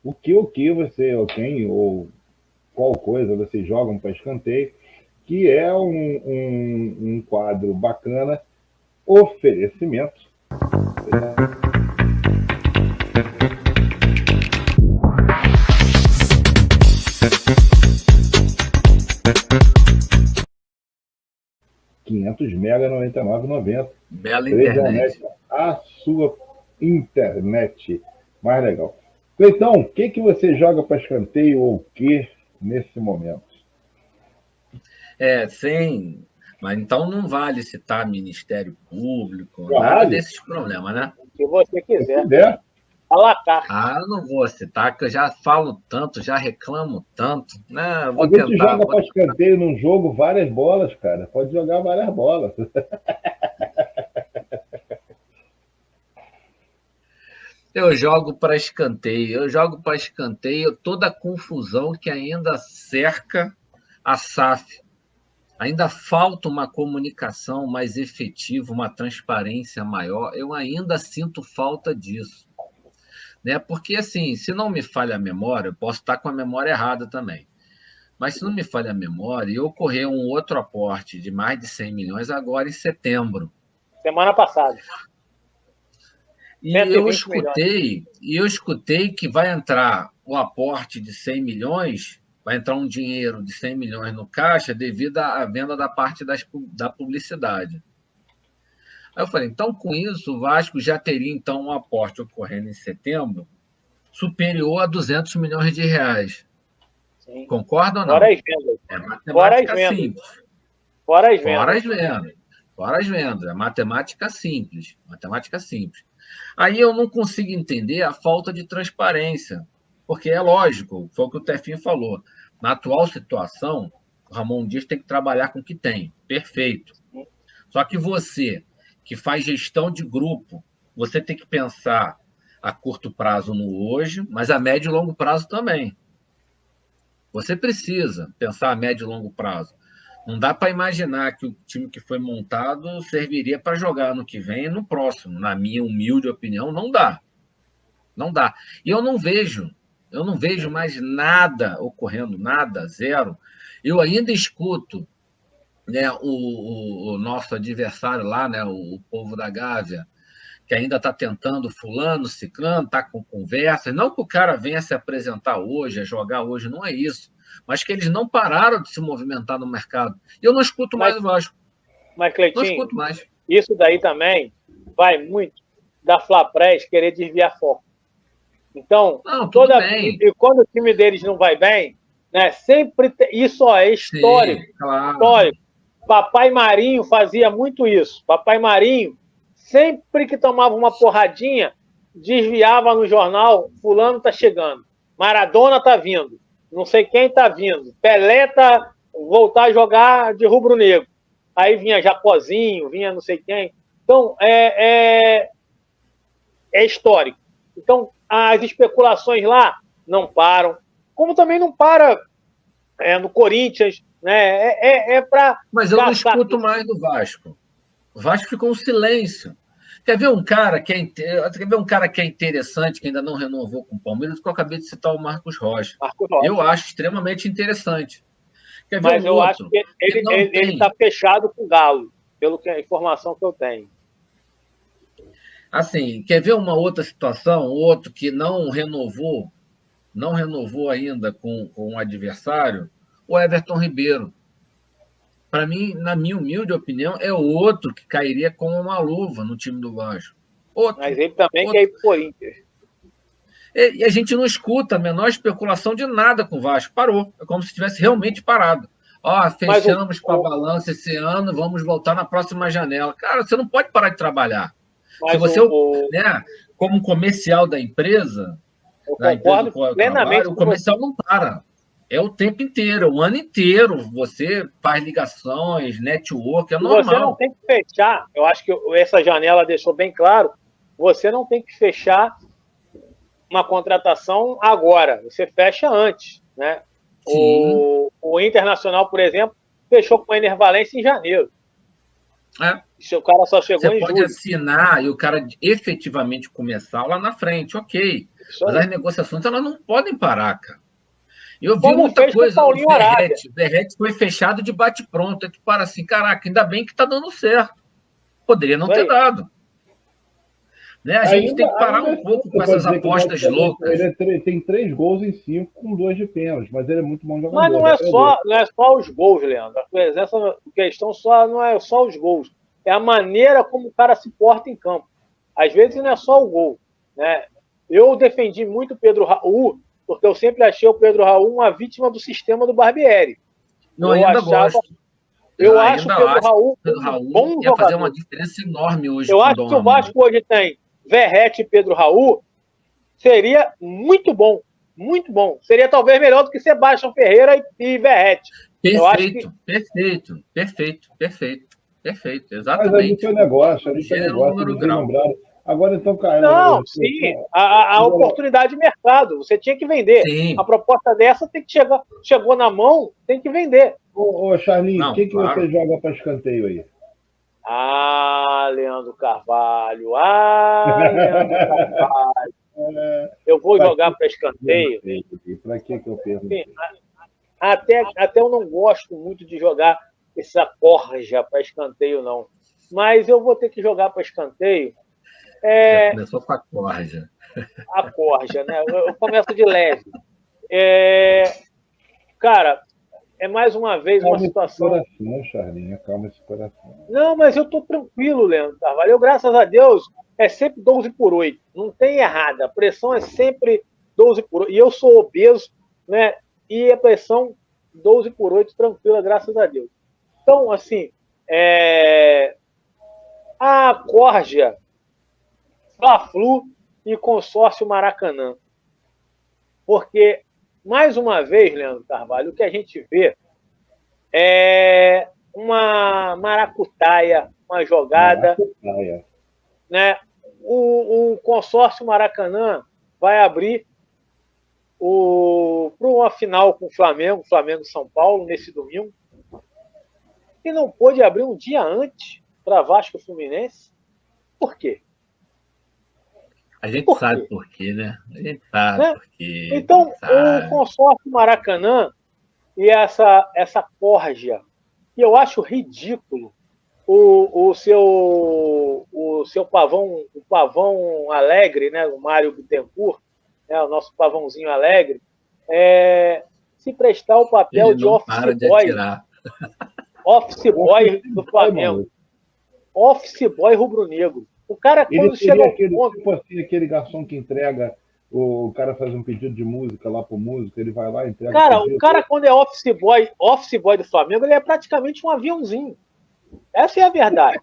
o que você, ou quem, ou qual coisa vocês jogam para escanteio, que é um quadro bacana, oferecimento. 500 mega 99,90. Bela 3 internet. a sua internet mais legal. Então, o que você joga para escanteio ou o que nesse momento? Sim. Mas então não vale citar Ministério Público, nada Vale, desses problemas, né? Se você se quiser. puder. A la carte. Eu não vou citar, que eu já falo tanto, já reclamo tanto, né? Eu A vou gente tentar. joga para escanteio num jogo várias bolas, cara. Pode jogar várias bolas. Eu jogo para escanteio toda a confusão que ainda cerca a SAF. Ainda falta uma comunicação mais efetiva, uma transparência maior. Eu ainda sinto falta disso. Né? Porque, assim, se não me falha a memória, eu posso estar com a memória errada também. Mas se não me falha a memória, ocorreu um outro aporte de mais de 100 milhões agora em setembro. Semana passada. E 120 milhões. eu escutei que vai entrar o aporte de 100 milhões, vai entrar um dinheiro de 100 milhões no caixa devido à venda da parte da publicidade. Aí eu falei, então com isso o Vasco já teria então um aporte ocorrendo em setembro superior a 200 milhões de reais. Sim. Concorda ou não? Fora as vendas. É matemática simples. Fora as Fora as vendas. vendas. Fora as vendas. É matemática simples. Matemática simples. Aí eu não consigo entender a falta de transparência. Porque é lógico, foi o que o Tefinho falou. Na atual situação, o Ramon Dias tem que trabalhar com o que tem. Perfeito. Só que você, que faz gestão de grupo, você tem que pensar a curto prazo no hoje, mas a médio e longo prazo também. Você precisa pensar a médio e longo prazo. Não dá para imaginar que o time que foi montado serviria para jogar no que vem e no próximo. Na minha humilde opinião, não dá. Não dá. E eu não vejo mais nada ocorrendo, nada, zero. Eu ainda escuto, né, o nosso adversário lá, né, o povo da Gávea, que ainda está tentando fulano, ciclano, está com conversa. Não que o cara venha se apresentar hoje, a jogar hoje, não é isso. Mas que eles não pararam de se movimentar no mercado. E eu não escuto mais o Vasco. Mas, Não Cleitinho, escuto mais. isso daí também vai muito da Flapress querer desviar foco. Então, Não, tudo bem. E quando o time deles não vai bem, né, sempre isso é histórico. Sim, claro. Histórico. Papai Marinho fazia muito isso. Papai Marinho, sempre que tomava uma porradinha, desviava no jornal, fulano tá chegando, Maradona tá vindo, não sei quem tá vindo, Pelé tá voltar a jogar de rubro-negro. Aí vinha Jacozinho, vinha não sei quem. Então, é histórico. Então, as especulações lá não param, como também não para no Corinthians, né? Mas eu não escuto mais do Vasco. O Vasco ficou um silêncio. Quer ver um cara que é interessante, que ainda não renovou com o Palmeiras, que eu acabei de citar o Marcos Rocha. Eu acho extremamente interessante. Quer ver Mas eu acho que ele está fechado com o Galo, pelo que a informação que eu tenho. Assim, quer ver uma outra situação? Outro que não renovou ainda com o adversário? O Everton Ribeiro. Para mim, na minha humilde opinião, é outro que cairia como uma luva no time do Vasco. Outro. Mas ele também quer ir para o Corinthians. E a gente não escuta a menor especulação de nada com o Vasco. Parou. É como se tivesse realmente parado. Fechamos com a balança esse ano, vamos voltar na próxima janela. Cara, você não pode parar de trabalhar. Se você, né, como comercial da empresa, plenamente o comercial não para. É o tempo inteiro, o ano inteiro. Você faz ligações, network, é normal. Você não tem que fechar, eu acho que essa janela deixou bem claro, você não tem que fechar uma contratação agora, você fecha antes, né? O Internacional, por exemplo, fechou com o Ener Valencia em janeiro. É. Se o cara só chegou Você em pode julho. assinar e o cara efetivamente começar lá na frente, ok. Isso Mas aí. as negociações elas não podem parar, cara. Eu vi Como muita fez com o coisa, o Paulinho Arábia. Verrete foi fechado de bate-pronto. É que para assim, caraca, ainda bem que está dando certo. Poderia não Isso ter aí. dado. Né? A gente tem que parar Ainda um assim, pouco com você pode essas dizer que o apostas Botafogo, loucas. tem 3 gols em 5 com 2 de pênalti, mas ele é muito bom jogador. Mas não é só os gols, Leandro. Essa questão não é só os gols. É a maneira como o cara se porta em campo. Às vezes não é só o gol. Né? Eu defendi muito o Pedro Raul, porque eu sempre achei o Pedro Raul uma vítima do sistema do Barbieri. Eu ainda gosto. Eu acho o Pedro Raul um bom ia fazer uma jogador. diferença enorme hoje. Eu acho que se o Vasco hoje tem Verrete e Pedro Raul, seria muito bom. Muito bom. Seria talvez melhor do que Sebastião Ferreira e Verrete. Perfeito. Exatamente. Mas ali foi negócio, eles lembraram. Agora então, cara. Não, sim. A oportunidade de mercado. Você tinha que vender. Sim. A proposta dessa tem que chegou na mão, tem que vender. Ô Charlinho, quem que você joga para escanteio aí? Leandro Carvalho. Leandro Carvalho. Eu vou jogar para escanteio. Para que eu pergunto? Até eu não gosto muito de jogar essa corja para escanteio, não. Mas eu vou ter que jogar para escanteio. Começou com a corja. A corja, né? Eu começo de leve. Cara, é mais uma vez uma situação. Calma esse coração, Charlinho, calma esse coração. Não, mas eu estou tranquilo, Leandro Carvalho. Eu, graças a Deus, é sempre 12/8. Não tem errada. A pressão é sempre 12/8. E eu sou obeso, né? E a pressão 12/8, tranquila, graças a Deus. Então, assim, a Corja, Fla-Flu e Consórcio Maracanã. Porque, mais uma vez, Leandro Carvalho, o que a gente vê é uma maracutaia, uma jogada. Né? O Consórcio Maracanã vai abrir para uma final com o Flamengo e São Paulo, nesse domingo. E não pôde abrir um dia antes para Vasco e Fluminense. Por quê? A gente sabe por quê, né? A gente sabe por quê. Então, o Consórcio Maracanã e essa corja, que eu acho ridículo, o seu pavão, o pavão alegre, né, o Mário Bittencourt, né, o nosso pavãozinho alegre, se prestar o papel de office boy. Office boy do Flamengo. Office boy rubro-negro. O cara, quando chega ao ponto... Tipo assim, aquele garçom que entrega, o cara faz um pedido de música lá pro músico, ele vai lá e entrega. Cara, o cara, quando é office boy do Flamengo, ele é praticamente um aviãozinho. Essa é a verdade.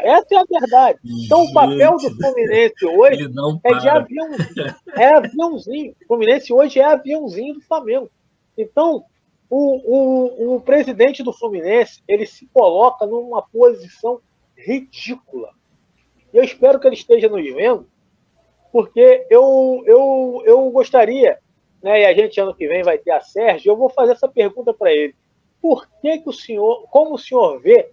Essa é a verdade. Então, o papel do Fluminense hoje é de aviãozinho. É aviãozinho. O Fluminense hoje é aviãozinho do Flamengo. Então, o presidente do Fluminense, ele se coloca numa posição ridícula. E eu espero que ele esteja nos vendo, porque eu gostaria, né, e a gente ano que vem vai ter a Sérgio, eu vou fazer essa pergunta para ele. Por que o senhor, como o senhor vê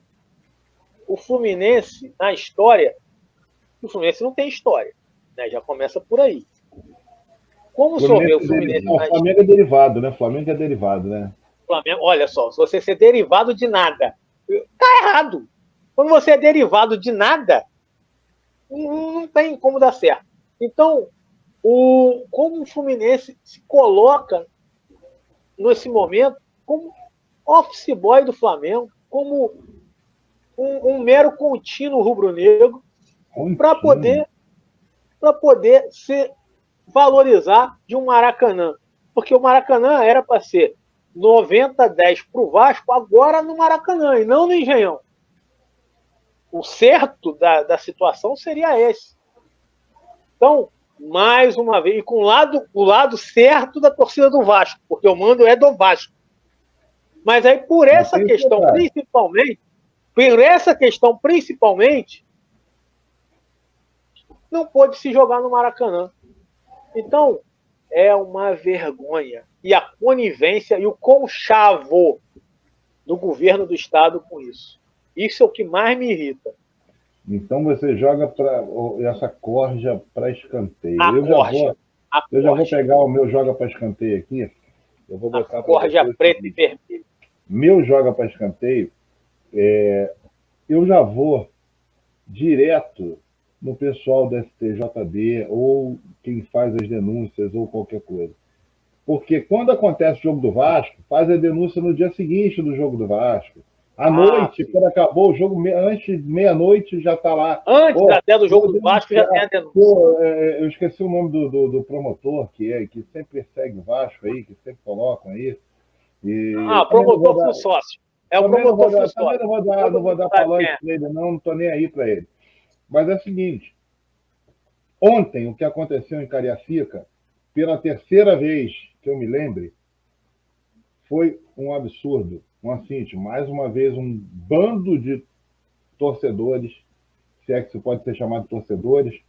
o Fluminense na história? O Fluminense não tem história, né? Já começa por aí. Como o senhor vê o Fluminense na história? O Flamengo é derivado, né? Flamengo é derivado, né? Flamengo, olha só, se você ser derivado de nada, tá errado. Quando você é derivado de nada, não tem como dar certo. Então, como o Fluminense se coloca nesse momento como office boy do Flamengo, como um mero contínuo rubro-negro, para poder se valorizar de um Maracanã. Porque o Maracanã era para ser 90-10 para o Vasco, agora no Maracanã, e não no Engenhão. O certo da situação seria esse. Então, mais uma vez, e com o lado certo da torcida do Vasco, porque o mando é do Vasco. Mas aí, por essa questão principalmente, não pôde se jogar no Maracanã. Então, é uma vergonha. E a conivência e o conchavo do governo do Estado com isso. Isso é o que mais me irrita. Então você joga essa corja para escanteio. Eu já vou pegar o meu joga para escanteio aqui. Eu vou botar corja preta e vermelha. Meu joga para escanteio, eu já vou direto no pessoal do STJD ou quem faz as denúncias ou qualquer coisa. Porque quando acontece o jogo do Vasco, faz a denúncia no dia seguinte do jogo do Vasco. À noite, quando acabou o jogo, antes de meia-noite, já está lá. Antes até do jogo do Vasco, já tem a denúncia. Eu esqueci o nome do promotor, que sempre persegue o Vasco aí, que sempre colocam aí. Promotor full sócio. É o promotor full sócio. Também não vou dar falante para ele, não estou nem aí para ele. Mas é o seguinte, ontem o que aconteceu em Cariacica, pela terceira vez que eu me lembre, foi um absurdo. Assim, mais uma vez, um bando de torcedores, se é que se pode ser chamado de torcedores,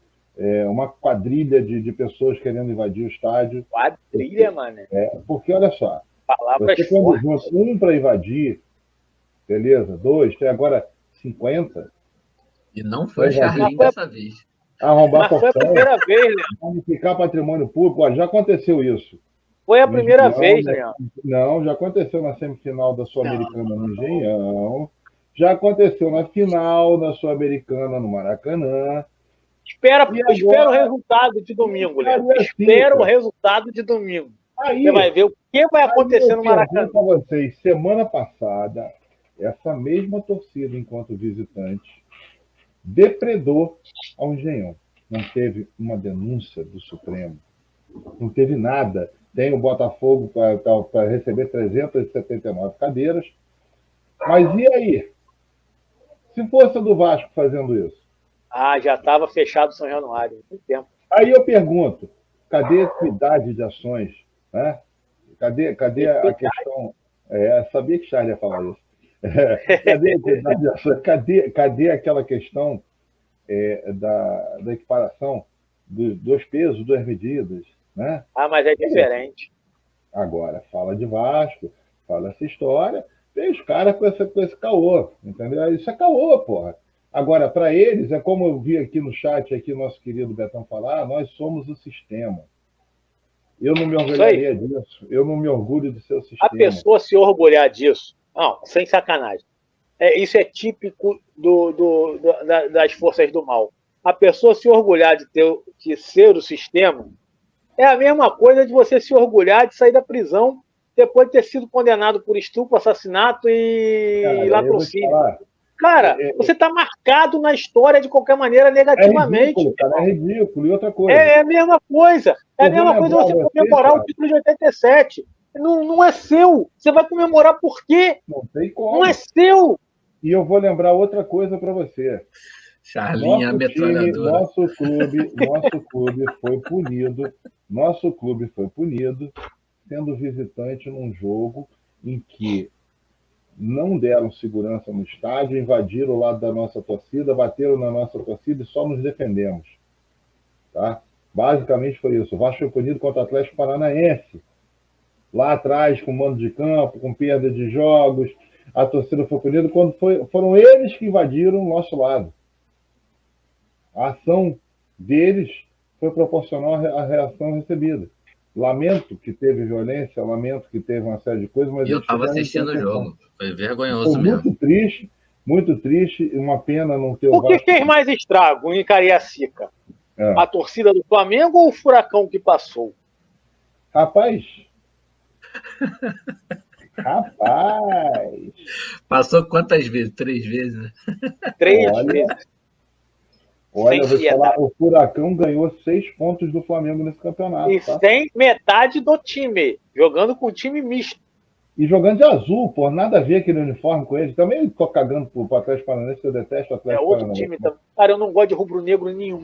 uma quadrilha de pessoas querendo invadir o estádio. Quadrilha, mano. Porque, olha só, palavras você quando junta um para invadir, beleza, 2, tem agora 50. E não foi Charlinho dessa vez. Arrombar portão, foi a primeira vez, né? Danificar patrimônio público, já aconteceu isso. Foi a primeira vez, Leandro. Não, já aconteceu na semifinal da Sul-Americana no Engenhão. Já aconteceu na final da Sul-Americana no Maracanã. Espera o resultado de domingo, Leandro. Espera o resultado de domingo. Aí, você vai ver o que vai acontecer no Maracanã. Para vocês, semana passada, essa mesma torcida, enquanto visitante, depredou ao Engenhão. Não teve uma denúncia do Supremo. Não teve nada. Tem o Botafogo para receber 379 cadeiras. Mas e aí? Se fosse do Vasco fazendo isso? Já estava fechado São Januário. Tem tempo. Aí eu pergunto, cadê a equidade de ações? Né? Cadê a questão... sabia que Charles ia falar isso. Cadê a equidade de ações? Cadê aquela questão da equiparação dos pesos, das medidas? Né? Mas é diferente. Agora, fala de Vasco, fala essa história, tem os caras com esse caô, entendeu? Isso é caô, porra. Agora, para eles, é como eu vi aqui no chat, aqui nosso querido Betão falar, nós somos o sistema. Eu não me orgulharia disso, eu não me orgulho de ser o sistema. A pessoa se orgulhar disso, não, sem sacanagem, isso é típico das forças do mal. A pessoa se orgulhar de ser o sistema é a mesma coisa de você se orgulhar de sair da prisão depois de ter sido condenado por estupro, assassinato e latrocínio. Cara, você está marcado na história de qualquer maneira negativamente. É ridículo. E outra coisa. É a mesma coisa. É a mesma coisa você comemorar o título de 87. Não é seu. Você vai comemorar por quê? Não tem como. Não é seu. E eu vou lembrar outra coisa para você. Charlinho, a metralhadora. Nosso clube foi punido. Nosso clube foi punido sendo visitante num jogo em que não deram segurança no estádio, invadiram o lado da nossa torcida, bateram na nossa torcida e só nos defendemos. Tá? Basicamente foi isso. O Vasco foi punido contra o Atlético Paranaense. Lá atrás, com mando de campo, com perda de jogos, a torcida foi punida quando foram eles que invadiram o nosso lado. A ação deles foi proporcional à reação recebida. Lamento que teve violência, lamento que teve uma série de coisas, mas... Eu estava assistindo o jogo. Foi vergonhoso mesmo. Muito triste, e uma pena não ter... O que fez mais estrago em Cariacica? A torcida do Flamengo ou o furacão que passou? Rapaz... Passou quantas vezes? 3 vezes, né? 3 vezes. Olha, eu vou te falar, o Furacão ganhou 6 pontos do Flamengo nesse campeonato. E sem metade do time, jogando com time misto. E jogando de azul, pô, nada a ver aquele uniforme com ele. Também tô cagando pro Atlético Paranaense, eu detesto o Atlético Paranaense. Outro time também. Cara, eu não gosto de rubro-negro nenhum.